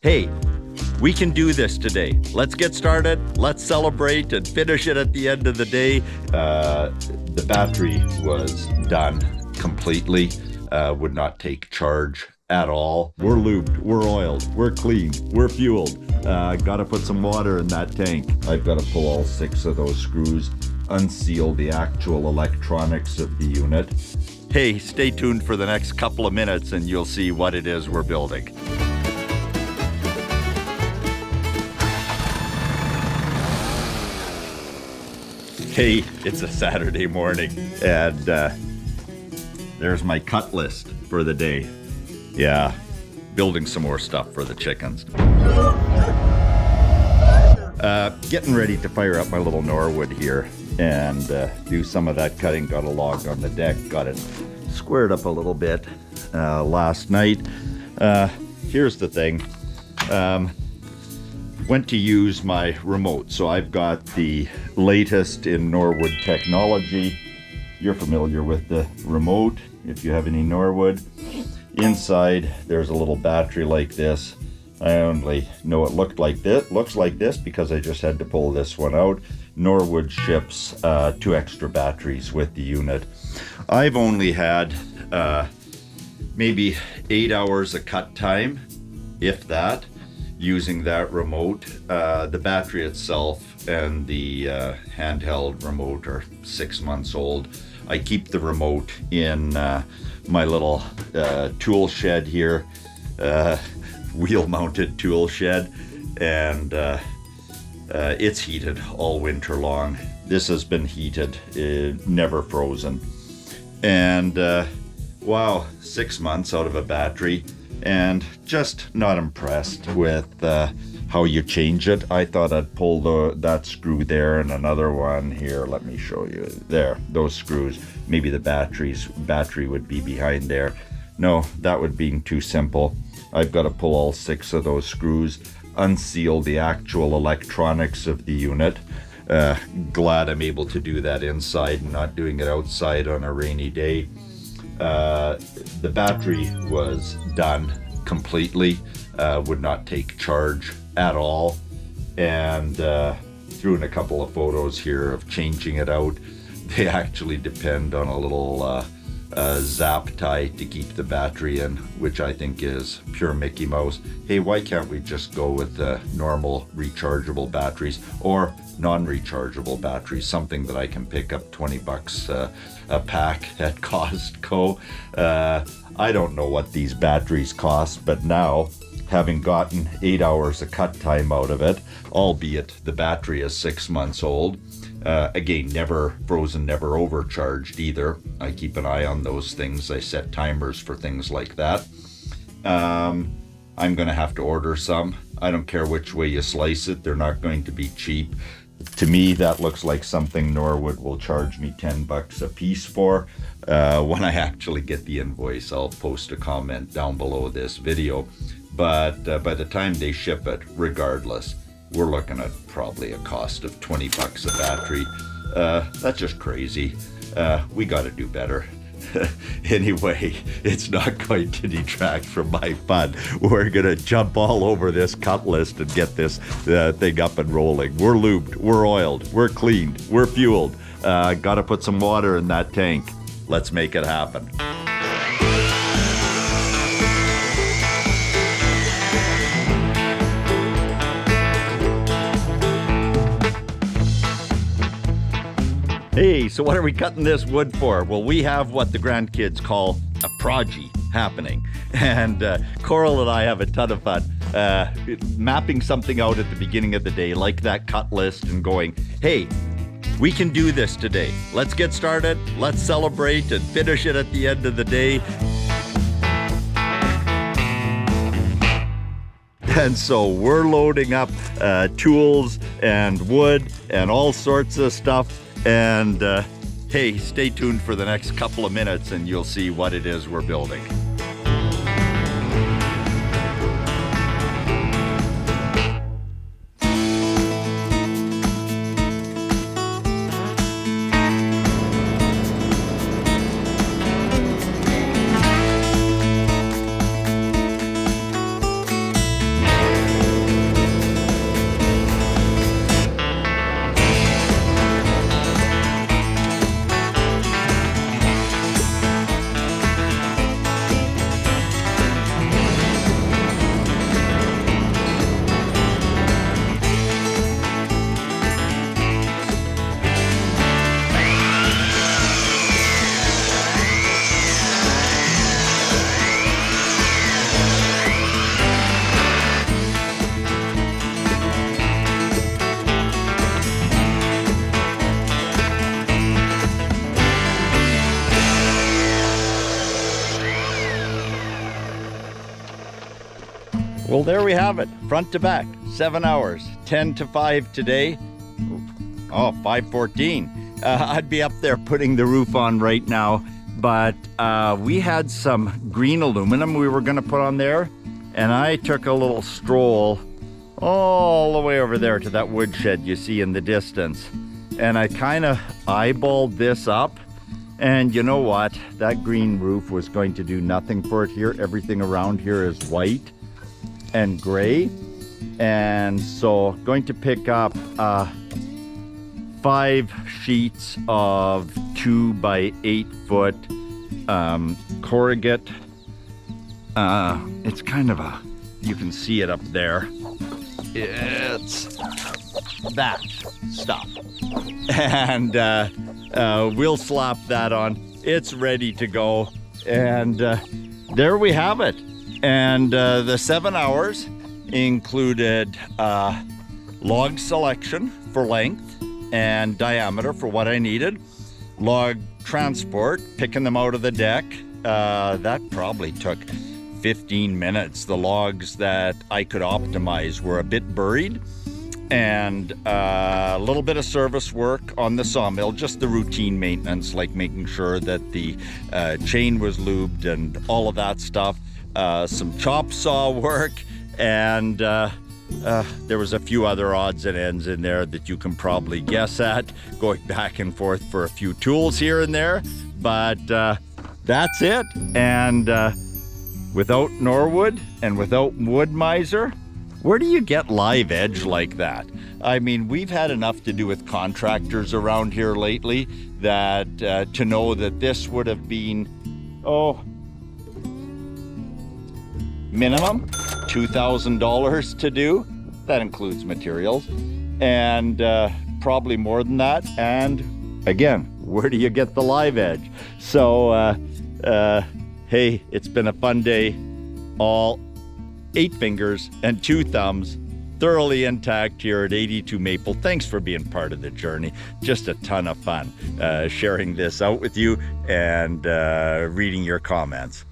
Hey, we can do this today. Let's get started. Let's celebrate and finish it at the end of the day. The battery was done completely. Would not take charge at all. We're lubed, we're oiled, we're cleaned, we're fueled. Gotta put some water in that tank. I've got to pull all 6 of those screws, unseal the actual electronics of the unit. Hey, stay tuned for the next couple of minutes and you'll see what it is we're building. Hey, it's a Saturday morning and there's my cut list for the day. Yeah, building some more stuff for the chickens. Getting ready to fire up my little Norwood here and do some of that cutting. Got a log on the deck, got it squared up a little bit last night. Here's the thing. Went to use my remote. So I've got the latest in Norwood technology. You're familiar with the remote if you have any Norwood. Inside there's a little battery like this. I only know it looks like this because I just had to pull this one out. Norwood ships 2 extra batteries with the unit. I've only had maybe 8 hours of cut time, if that, using that remote. The battery itself and the handheld remote are 6 months old. I keep the remote in my little tool shed here, wheel-mounted tool shed, and it's heated all winter long. This has been heated, never frozen. And wow, 6 months out of a battery, and just not impressed with how you change it. I thought I'd pull that screw there and another one here. Let me show you. There, those screws. Maybe the battery would be behind there. No, that would be too simple. I've got to pull all 6 of those screws, unseal the actual electronics of the unit. Glad I'm able to do that inside and not doing it outside on a rainy day. The battery was done completely, would not take charge at all, and threw in a couple of photos here of changing it out. They actually depend on a little zap tie to keep the battery in, which I think is pure Mickey Mouse. Hey, why can't we just go with normal rechargeable batteries or non-rechargeable batteries, something that I can pick up $20 a pack at Costco. I don't know what these batteries cost, but now, having gotten 8 hours of cut time out of it, albeit the battery is 6 months old, again, never frozen, never overcharged either. I keep an eye on those things. I set timers for things like that. I'm going to have to order some. I don't care which way you slice it. They're not going to be cheap. To me, that looks like something Norwood will charge me $10 a piece for. When I actually get the invoice, I'll post a comment down below this video. But by the time they ship it, regardless, we're looking at probably a cost of $20 a battery. That's just crazy. We got to do better. Anyway, it's not going to detract from my fun. We're going to jump all over this cut list and get this thing up and rolling. We're lubed, we're oiled, we're cleaned, we're fueled. Got to put some water in that tank. Let's make it happen. Hey, so what are we cutting this wood for? Well, we have what the grandkids call a Projy happening. And Coral and I have a ton of fun mapping something out at the beginning of the day, like that cut list, and going, hey, we can do this today. Let's get started. Let's celebrate and finish it at the end of the day. And so we're loading up tools and wood and all sorts of stuff. And hey, stay tuned for the next couple of minutes and you'll see what it is we're building. So there we have it, front to back, 7 hours, 10 to 5 today. Oh, 5:14. I'd be up there putting the roof on right now, but we had some green aluminum we were gonna put on there, and I took a little stroll all the way over there to that woodshed you see in the distance. And I kind of eyeballed this up, and you know what? That green roof was going to do nothing for it here. Everything around here is white and gray. And so going to pick up 5 sheets of 2 by 8 foot corrugate. It's kind of a, you can see it up there. It's that stuff. And we'll slap that on. It's ready to go. And there we have it. And the 7 hours included log selection for length and diameter for what I needed, log transport, picking them out of the deck. That probably took 15 minutes. The logs that I could optimize were a bit buried, and a little bit of service work on the sawmill, just the routine maintenance, like making sure that the chain was lubed and all of that stuff. Some chop saw work, and there was a few other odds and ends in there that you can probably guess at, going back and forth for a few tools here and there, but that's it. And without Norwood and without Wood Miser, where do you get live edge like that? I mean, we've had enough to do with contractors around here lately that to know that this would have been, minimum $2,000 to do. That includes materials, and probably more than that. And again, where do you get the live edge? So hey, it's been a fun day. All 8 fingers and 2 thumbs thoroughly intact here at 82 Maple. Thanks for being part of the journey. Just a ton of fun sharing this out with you and reading your comments.